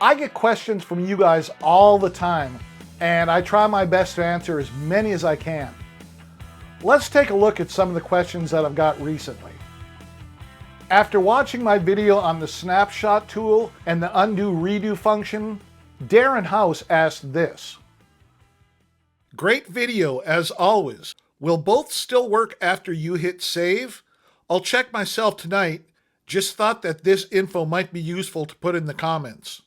I get questions from you guys all the time, and I try my best to answer as many as I can. Let's take a look at some of the questions that I've got recently. After watching my video on the snapshot tool and the undo redo function, Darren House asked this. Great video as always. Will both still work after you hit save? I'll check myself tonight. Just thought that this info might be useful to put in the comments.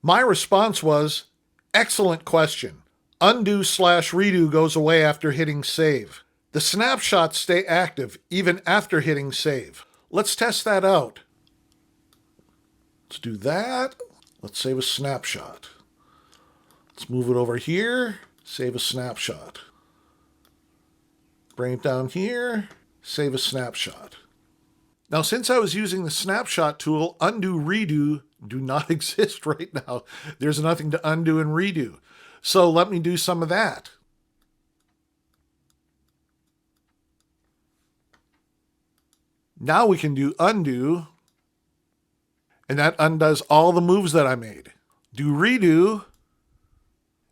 My response was, excellent question. Undo/redo goes away after hitting save. The snapshots stay active even after hitting save. Let's test that out. Let's do that. Let's save a snapshot. Let's move it over here. Save a snapshot. Bring it down here. Save a snapshot. Now, since I was using the snapshot tool, undo, redo do not exist right now. There's nothing to undo and redo. So let me do some of that. Now we can do undo, and that undoes all the moves that I made. Do redo,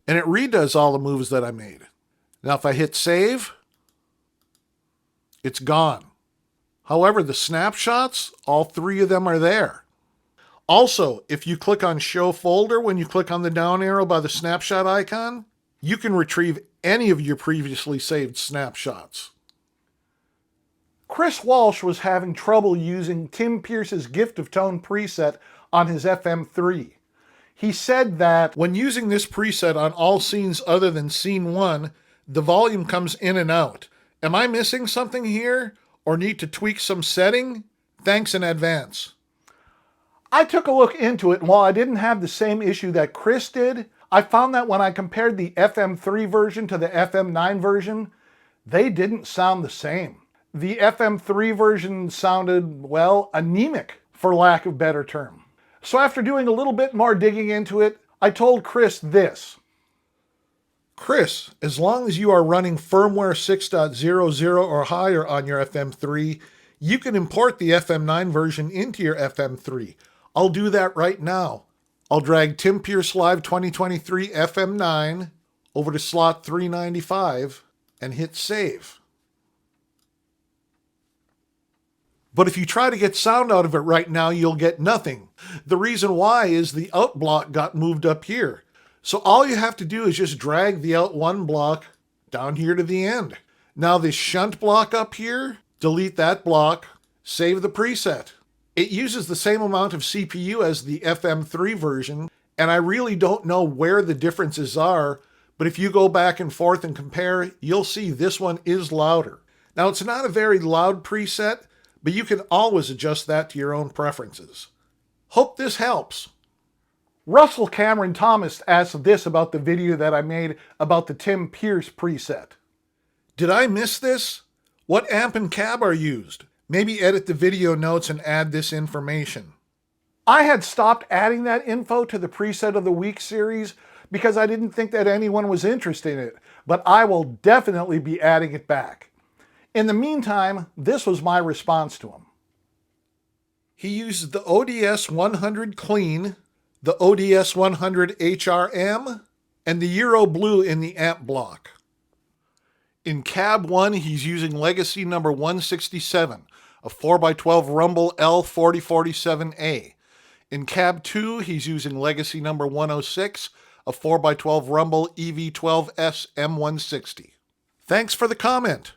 and it redoes all the moves that I made. Now if I hit save, it's gone. However, the snapshots, all three of them are there. Also, if you click on Show Folder when you click on the down arrow by the snapshot icon, you can retrieve any of your previously saved snapshots. Chris Walsh was having trouble using Tim Pierce's Gift of Tone preset on his FM3. He said that when using this preset on all scenes other than scene 1, the volume comes in and out. Am I missing something here or need to tweak some setting? Thanks in advance. I took a look into it, and while I didn't have the same issue that Chris did, I found that when I compared the FM3 version to the FM9 version, they didn't sound the same. The FM3 version sounded, well, anemic, for lack of a better term. So after doing a little bit more digging into it, I told Chris this. Chris, as long as you are running firmware 6.00 or higher on your FM3, you can import the FM9 version into your FM3. I'll do that right now. I'll drag Tim Pierce Live 2023 FM9 over to slot 395 and hit save. But if you try to get sound out of it right now, you'll get nothing. The reason why is the out block got moved up here. So all you have to do is just drag the out 1 block down here to the end. Now this shunt block up here, delete that block, save the preset. It uses the same amount of CPU as the FM3 version, and I really don't know where the differences are, but if you go back and forth and compare, you'll see this one is louder. Now it's not a very loud preset, but you can always adjust that to your own preferences. Hope this helps. Russell Cameron Thomas asked this about the video that I made about the Tim Pierce preset. Did I miss this? What amp and cab are used? Maybe edit the video notes and add this information. I had stopped adding that info to the Preset of the Week series because I didn't think that anyone was interested in it, but I will definitely be adding it back. In the meantime, this was my response to him. He uses the ODS 100 Clean, the ODS 100 HRM, and the Euro Blue in the amp block. In Cab 1, he's using Legacy number 167, a 4x12 Rumble L4047A. In Cab 2, he's using Legacy number 106, a 4x12 Rumble EV12S M160. Thanks for the comment.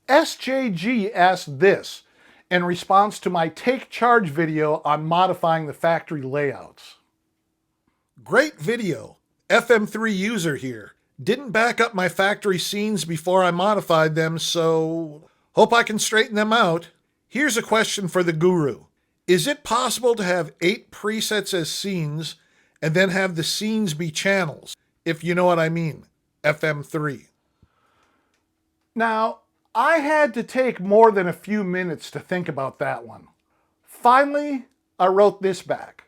SJG asked this in response to my Take Charge video on modifying the factory layouts. Great video. FM3 user here. Didn't back up my factory scenes before I modified them, so hope I can straighten them out. Here's a question for the guru. Is it possible to have 8 presets as scenes and then have the scenes be channels, if you know what I mean? FM3. Now, I had to take more than a few minutes to think about that one. Finally, I wrote this back.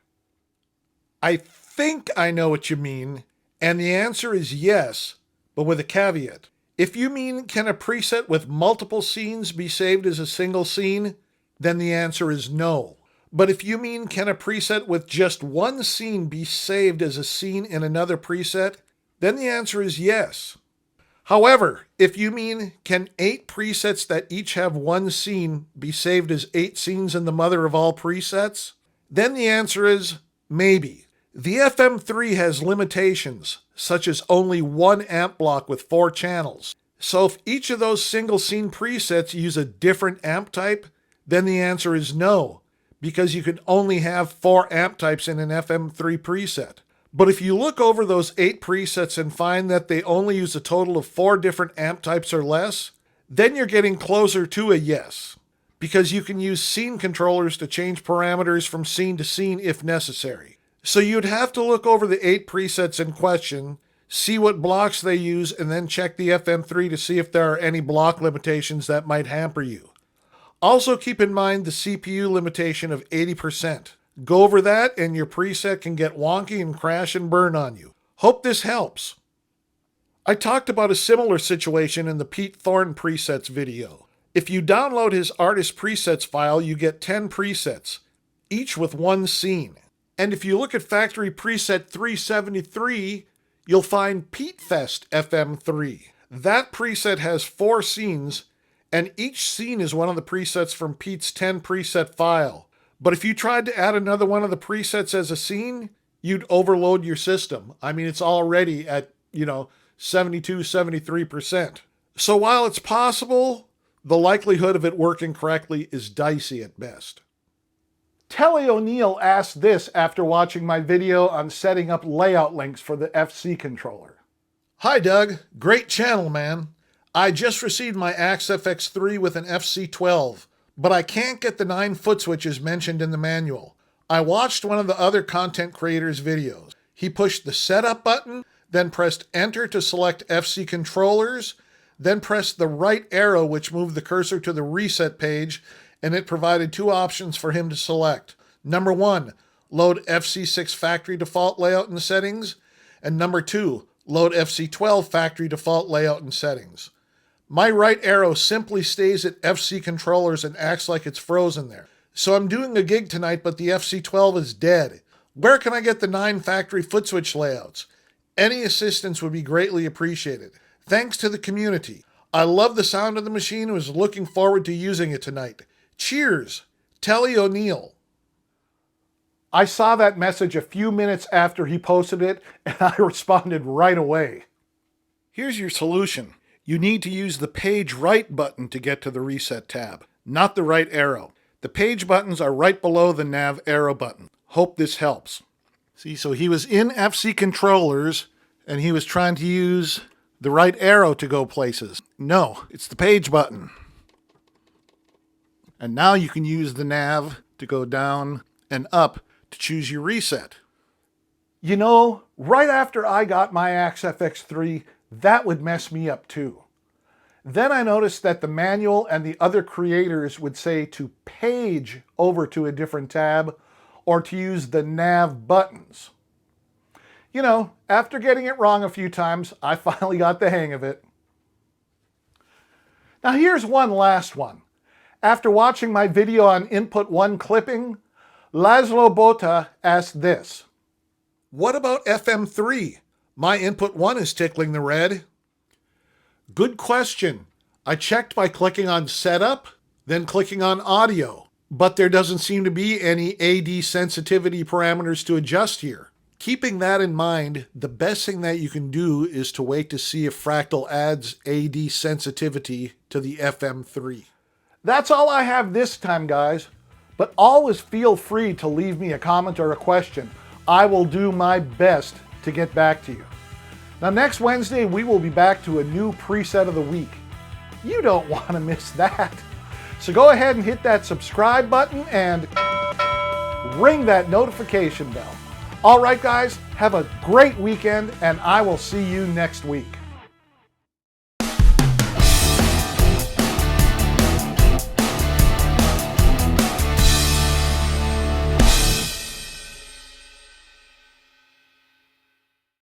I think I know what you mean, and the answer is yes, but with a caveat. If you mean, can a preset with multiple scenes be saved as a single scene? Then the answer is no. But if you mean can a preset with just one scene be saved as a scene in another preset, then the answer is yes. However, if you mean can 8 presets that each have one scene be saved as 8 scenes in the mother of all presets, then the answer is maybe. The FM3 has limitations, such as only one amp block with 4 channels. So if each of those single scene presets use a different amp type, then the answer is no, because you can only have 4 amp types in an FM3 preset. But if you look over those 8 presets and find that they only use a total of 4 different amp types or less, then you're getting closer to a yes, because you can use scene controllers to change parameters from scene to scene if necessary. So you'd have to look over the 8 presets in question, see what blocks they use, and then check the FM3 to see if there are any block limitations that might hamper you. Also keep in mind the CPU limitation of 80%. Go over that and your preset can get wonky and crash and burn on you. Hope this helps. I talked about a similar situation in the Pete Thorne presets video. If you download his artist presets file, you get 10 presets, each with one scene. And if you look at factory preset 373, you'll find Pete Fest FM3. That preset has 4 scenes, and each scene is one of the presets from Pete's 10 preset file. But if you tried to add another one of the presets as a scene, you'd overload your system. I mean, it's already at, 72, 73%. So while it's possible, the likelihood of it working correctly is dicey at best. Telly O'Neill asked this after watching my video on setting up layout links for the FC controller. Hi Doug, great channel man. I just received my AXFX3 with an FC12. But I can't get the 9 foot switches mentioned in the manual. I watched one of the other content creators' videos. He pushed the setup button, then pressed enter to select FC controllers, then pressed the right arrow which moved the cursor to the reset page, and it provided 2 options for him to select. Number 1, load FC6 factory default layout and settings, and number 2, load FC12 factory default layout and settings. My right arrow simply stays at FC controllers and acts like it's frozen there. So I'm doing a gig tonight, but the FC12 is dead. Where can I get the 9 factory foot switch layouts? Any assistance would be greatly appreciated. Thanks to the community. I love the sound of the machine and was looking forward to using it tonight. Cheers, Telly O'Neill. I saw that message a few minutes after he posted it, and I responded right away. Here's your solution. You need to use the page right button to get to the reset tab, not the right arrow. The page buttons are right below the nav arrow button. Hope this helps. See, so he was in FC controllers and he was trying to use the right arrow to go places. No, it's the page button. And now you can use the nav to go down and up to choose your reset. Right after I got my AXFX3, that would mess me up too. Then I noticed that the manual and the other creators would say to page over to a different tab or to use the nav buttons. After getting it wrong a few times, I finally got the hang of it. Now here's one last one. After watching my video on input 1 clipping, Laszlo Bota asked this. What about FM3? My input 1 is tickling the red. Good question. I checked by clicking on Setup, then clicking on Audio, but there doesn't seem to be any AD sensitivity parameters to adjust here. Keeping that in mind, the best thing that you can do is to wait to see if Fractal adds AD sensitivity to the FM3. That's all I have this time, guys, but always feel free to leave me a comment or a question. I will do my best to get back to you. Now next Wednesday, we will be back to a new preset of the week. You don't want to miss that. So go ahead and hit that subscribe button and ring that notification bell. All right, guys, have a great weekend, and I will see you next week.